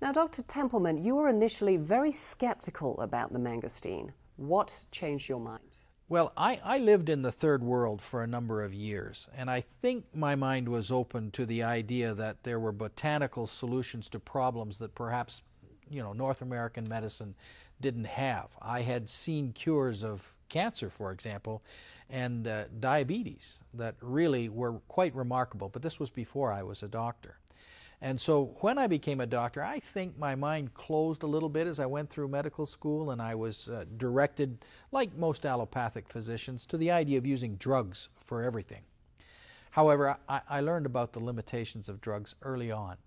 Now, Dr. Templeman, you were initially very skeptical about the mangosteen. What changed your mind? Well, I lived in the third world for a number of years, and I think my mind was open to the idea that there were botanical solutions to problems that perhaps, North American medicine didn't have. I had seen cures of cancer, for example, and diabetes that really were quite remarkable, but this was before I was a doctor. And so when I became a doctor, I think my mind closed a little bit as I went through medical school, and I was directed, like most allopathic physicians, to the idea of using drugs for everything. However, I learned about the limitations of drugs early on.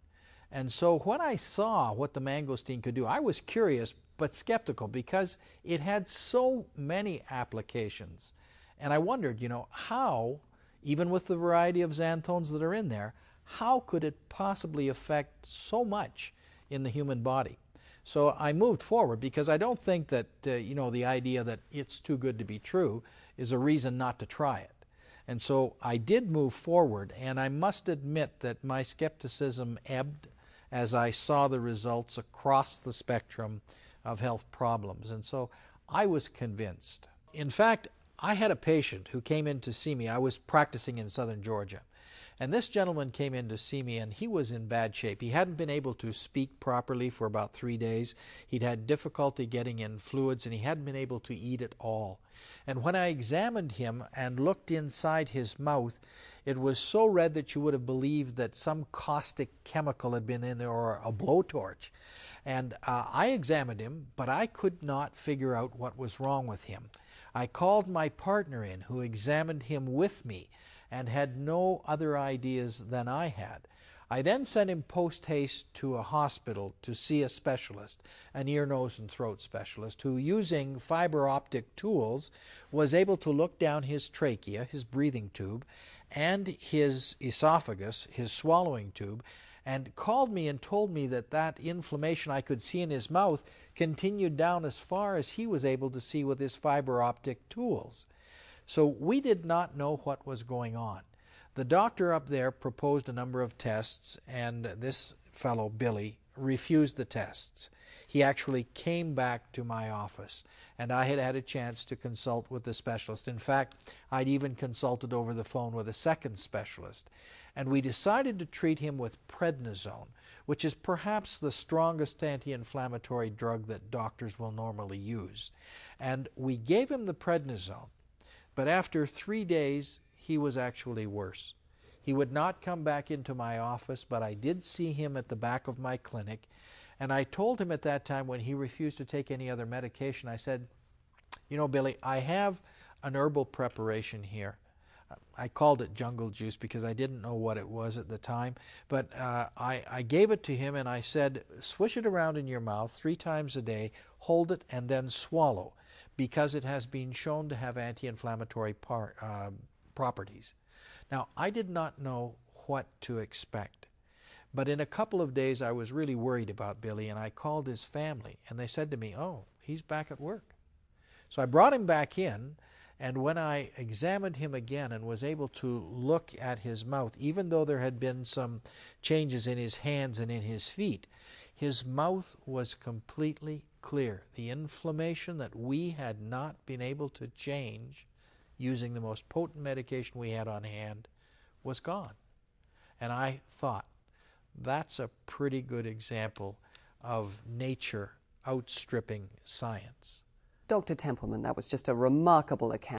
And so when I saw what the mangosteen could do, I was curious but skeptical because it had so many applications. And I wondered, how, even with the variety of xanthones that are in there, how could it possibly affect so much in the human body? So I moved forward because I don't think that, the idea that it's too good to be true is a reason not to try it. And so I did move forward, and I must admit that my skepticism ebbed as I saw the results across the spectrum of health problems. And so I was convinced. In fact, I had a patient who came in to see me. I was practicing in southern Georgia. And this gentleman came in to see me, and he was in bad shape. He hadn't been able to speak properly for about 3 days. He'd had difficulty getting in fluids, and he hadn't been able to eat at all. And when I examined him and looked inside his mouth, it was so red that you would have believed that some caustic chemical had been in there, or a blowtorch. And I examined him, but I could not figure out what was wrong with him. I called my partner in, who examined him with me, and had no other ideas than I had. I then sent him post-haste to a hospital to see a specialist, an ear, nose, and throat specialist, who, using fiber optic tools, was able to look down his trachea, his breathing tube, and his esophagus, his swallowing tube, and called me and told me that that inflammation I could see in his mouth continued down as far as he was able to see with his fiber optic tools. So we did not know what was going on. The doctor up there proposed a number of tests, and this fellow, Billy, refused the tests. He actually came back to my office, and I had had a chance to consult with the specialist. In fact, I'd even consulted over the phone with a second specialist. And we decided to treat him with prednisone, which is perhaps the strongest anti-inflammatory drug that doctors will normally use. And we gave him the prednisone. But after 3 days, he was actually worse. He would not come back into my office, but I did see him at the back of my clinic. And I told him at that time, when he refused to take any other medication, I said, Billy, I have an herbal preparation here. I called it jungle juice because I didn't know what it was at the time. But I gave it to him, and I said, swish it around in your mouth 3 times a day, hold it, and then swallow, because it has been shown to have anti-inflammatory properties. Now, I did not know what to expect. But in a couple of days, I was really worried about Billy, and I called his family, and they said to me, oh, he's back at work. So I brought him back in, and when I examined him again and was able to look at his mouth, even though there had been some changes in his hands and in his feet, his mouth was completely clear. The inflammation that we had not been able to change using the most potent medication we had on hand was gone. And I thought, that's a pretty good example of nature outstripping science. Dr. Templeman, that was just a remarkable account